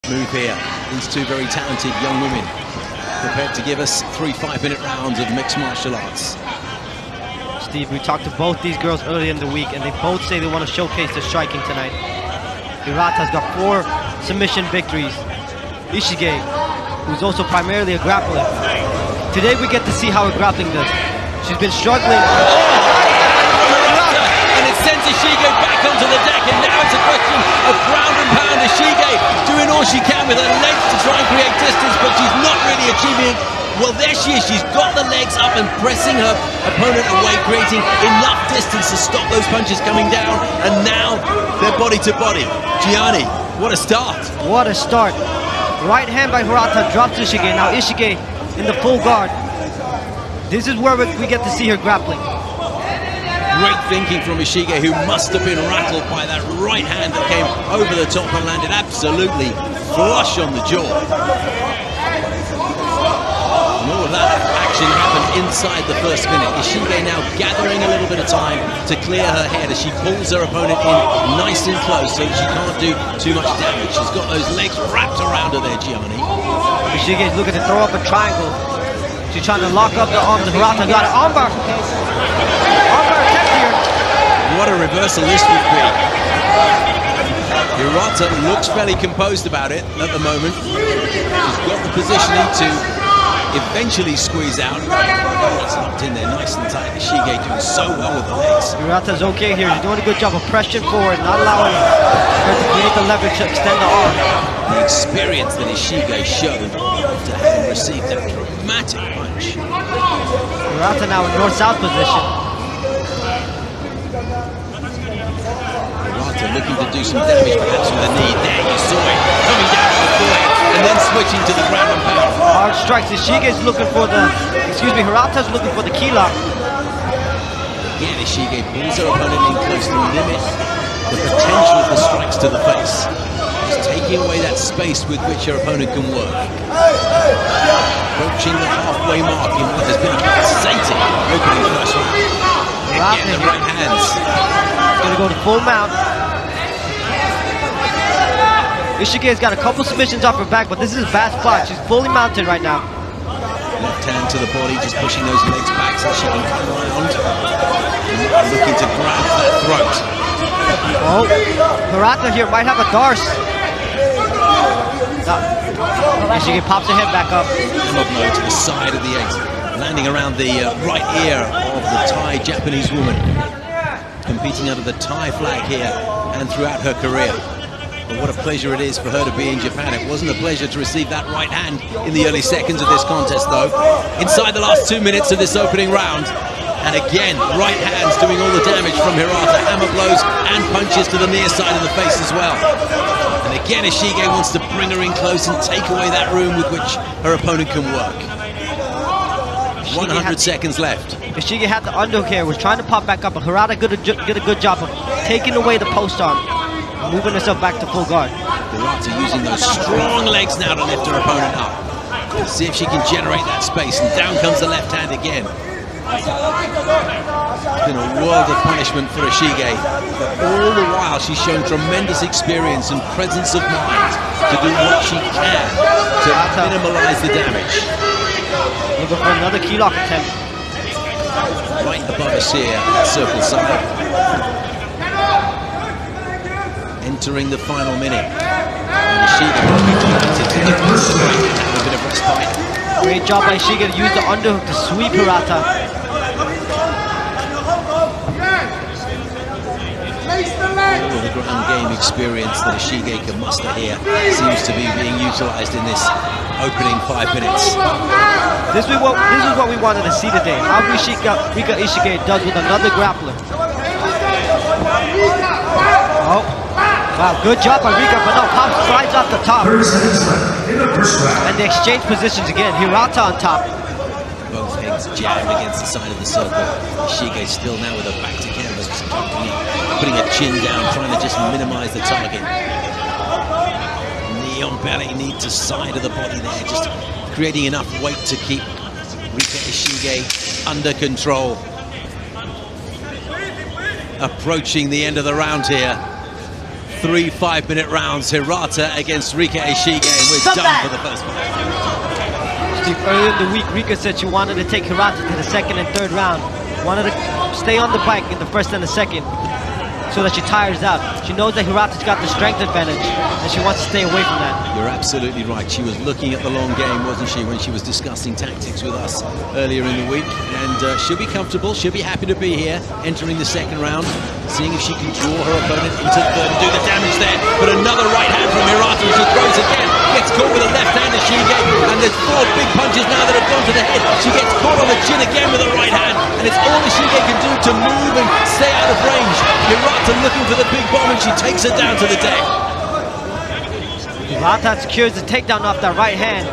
move here. These two very talented young women prepared to give us 3 5-minute rounds of mixed martial arts. Steve, we talked to both these girls earlier in the week, and they both say they want to showcase their striking tonight. Hirata's got 4 submission victories. Ishice, who's also primarily a grappler. Today we get to see how her grappling does. She's been struggling. And it sends Ishice back onto the deck, and now it's a question of ground and pound. Ishice doing all she can with her legs to try and create distance, but she's not really achieving it. Well, there she is. She's got the legs up and pressing her opponent away, creating enough distance to stop those punches coming down. And now they're body to body. Gianni, what a start. What a start. Right hand by Hirata drops Ishice. Now Ishice in the full guard. This is where we get to see her grappling. Great thinking from Ishice, who must have been rattled by that right hand that came over the top and landed absolutely flush on the jaw. And all of that action happened inside the first minute. Ishice now gathering a little bit of time to clear her head as she pulls her opponent in nice and close so that she can't do too much damage. She's got those legs wrapped around her there, Gianni. Ishice is looking to throw up a triangle. She's trying to lock up the arms of Hirata. Got an armbar. Armbar attempt here. What a reversal this would be. Hirata looks fairly composed about it at the moment. She's got the positioning to eventually squeeze out. It's locked in there nice and tight. Ishice doing so well with the legs. Hirata's okay here. She's doing a good job of pressing forward, not allowing her to create the leverage to extend the arm. The experience that Ishice showed after having received that dramatic punch. Hirata now in north-south position. Hirata looking to do some damage perhaps with a knee. There you saw it coming down to the forehead and then switching to the ground and pound. Hard strikes. Ishice is looking for the, Hirata's looking for the key lock. Again, Ishice pulls her opponent in close to limit the potential of the strikes to the face. Just taking away that space with which her opponent can work. Approaching the halfway mark in what has been a pulsating opening first round. Again, the right hands. Gonna go to full mount. Ishice's got a couple submissions off her back, but this is a bad spot. She's fully mounted right now. Left hand to the body, just pushing those legs back so she can come around. And looking to grab that throat. Oh, Hirata here might have a darce. Ishice pops her head back up. Hammer blow to the side of the exit, landing around the right ear of the Thai Japanese woman. Competing under the Thai flag here and throughout her career. But what a pleasure it is for her to be in Japan. It wasn't a pleasure to receive that right hand in the early seconds of this contest, though. Inside the last 2 minutes of this opening round. And again, right hands doing all the damage from Hirata. Hammer blows and punches to the near side of the face as well. And again, Ishice wants to bring her in close and take away that room with which her opponent can work. 100 seconds left. Ishice had the underhook here, was trying to pop back up, but Hirata did a good job of taking away the post arm, moving herself back to full guard. Hirata using those strong legs now to lift her opponent up. Let's see if she can generate that space, and down comes the left hand again. It's been a world of punishment for Ishice, but all the while she's shown tremendous experience and presence of mind to do what she can to minimize the damage. Looking for another key lock attempt. Right above us here, circle side. Entering the final minute. And Ishice will be delighted to get a bit of respite. Great job by Ishice to use the underhook to sweep Hirata. All of the ground game experience that Ishice can muster here seems to be being utilized in this opening 5 minutes. This is what we wanted to see today. How Rika Ishice does with another grappler. Oh, wow, good job by Rika, but no, Pop slides off the top. And they exchange positions again. Hirata on top. Both heads jammed against the side of the circle. Ishice still now with her back to canvas, just putting her chin down, trying to just minimize the target. Knee on belly, knee to side of the body there, just creating enough weight to keep Rika Ishice under control. Approaching the end of the round here. 3 5-minute rounds. Hirata against Rika Ishice, and we're done for the first fight. Steve, earlier in the week, Rika said she wanted to take Hirata to the second and third round. Wanted to stay on the bike in the first and the second so that she tires out. She knows that Hirata's got the strength advantage and she wants to stay away from that. You're absolutely right. She was looking at the long game, wasn't she, when she was discussing tactics with us earlier in the week. And she'll be comfortable. She'll be happy to be here entering the second round, seeing if she can draw her opponent into the third and do the damage there. But another right hand from Hirata as she throws again. Gets caught with a left hand as Ishice, and there's 4 big punches now that have gone to the head. She gets caught on the chin again with a right hand, and it's all Ishice can do to move and stay out of range. Hirata looking for the big bomb, and she takes her down to the deck. Hirata secures the takedown off that right hand.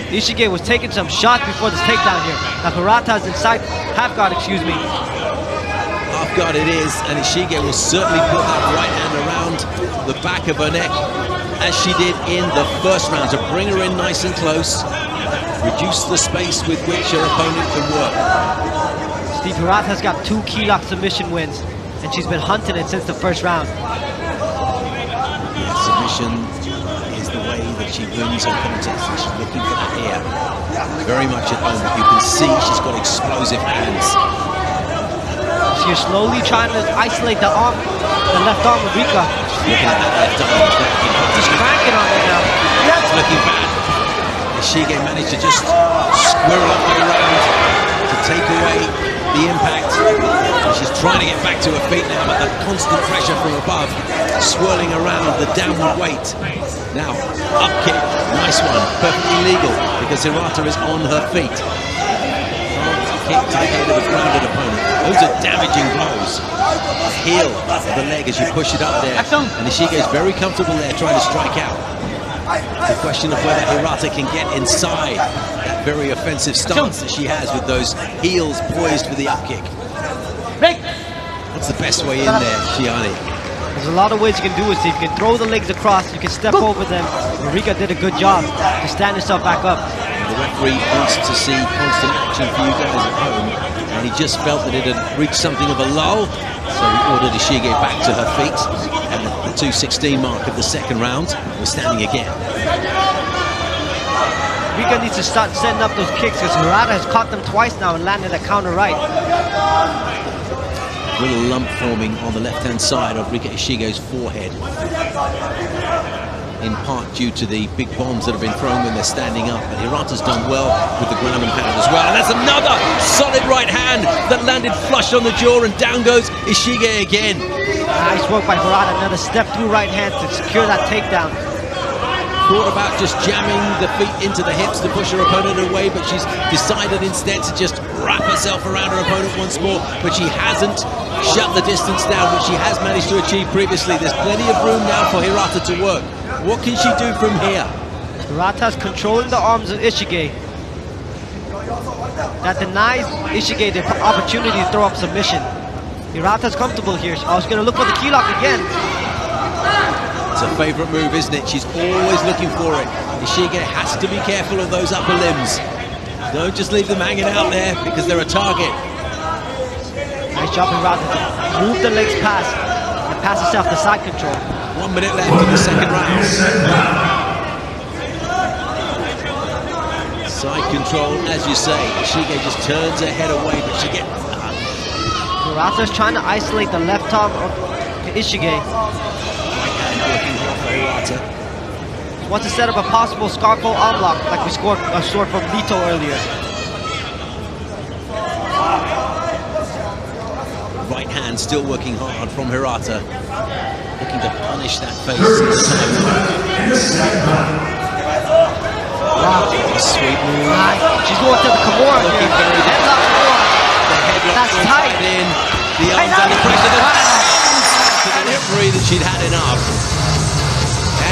Ishice was taking some shots before this takedown here. Now Hirata's inside half guard, excuse me. Half guard it is, and Ishice will certainly put that right hand around the back of her neck, as she did in the first round, to bring her in nice and close, reduce the space with which her opponent can work. Steve, Hirata's got 2 key lock submission wins, and she's been hunting it since the first round. Yeah, submission is the way that she wins her contest, and she's looking for that here. Very much at home, but you can see she's got explosive hands. She's slowly trying to isolate the arm, the left arm of Rika. Looking at that left arm, She's cranking on it now. it's looking bad. Ishice managed to just squirrel her way around to take away the impact. She's trying to get back to her feet now, but the constant pressure from above, swirling around the downward weight. Now, up kick, nice one, perfectly legal, because Hirata is on her feet. Kick to the head of the grounded opponent. Those are damaging blows. Heel of the leg as you push it up there. And Ishice is very comfortable there trying to strike out. It's a question of whether Hirata can get inside that very offensive stance that she has with those heels poised for the up kick. What's the best way in there, Shiani? There's a lot of ways you can do it. So you can throw the legs across, you can step over them. Rika did a good job to stand herself back up. The referee wants to see constant action for you guys at home, and he just felt that it had reached something of a lull, so he ordered Ishice back to her feet, and at the 2:16 mark of the second round, we're standing again. Rika needs to start setting up those kicks, because Hirata has caught them twice now and landed a counter right. Little lump forming on the left-hand side of Rika Ishige's forehead, in part due to the big bombs that have been thrown when they're standing up. But Hirata's done well with the ground and pound as well. And that's another solid right hand that landed flush on the jaw, and down goes Ishice again. Nice work by Hirata. Another step through right hand to secure that takedown. Thought about just jamming the feet into the hips to push her opponent away, but she's decided instead to just wrap herself around her opponent once more. But she hasn't shut the distance down, which she has managed to achieve previously. There's plenty of room now for Hirata to work. What can she do from here? Hirata's controlling the arms of Ishice. That denies Ishice the opportunity to throw up submission. Hirata's comfortable here. Oh, she's going to look for the key lock again. It's a favorite move, isn't it? She's always looking for it. Ishice has to be careful of those upper limbs. Don't just leave them hanging out there, because they're a target. Nice job, Hirata, to move the legs past and pass herself the side control. 1 minute left in the second round. Side control, as you say. Ishice just turns her head away, but she gets... Hirata's trying to isolate the left arm of Ishice. Right hand working hard for Hirata. Wants to set up a possible Scarfo arm lock, like we saw from Lito earlier. Right hand still working hard from Hirata. Looking to punish that face. Wow. A sweet move. She's going to the Kimura here. Headlock Kimura. The headlock That's tight. in. The arms under pressure. The to the referee that she'd had enough.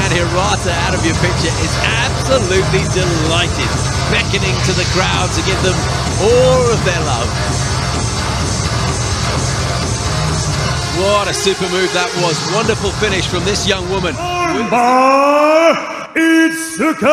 And Hirata, out of your picture, is absolutely delighted, beckoning to the crowd to give them all of their love. What a super move that was. Wonderful finish from this young woman. Itsuki!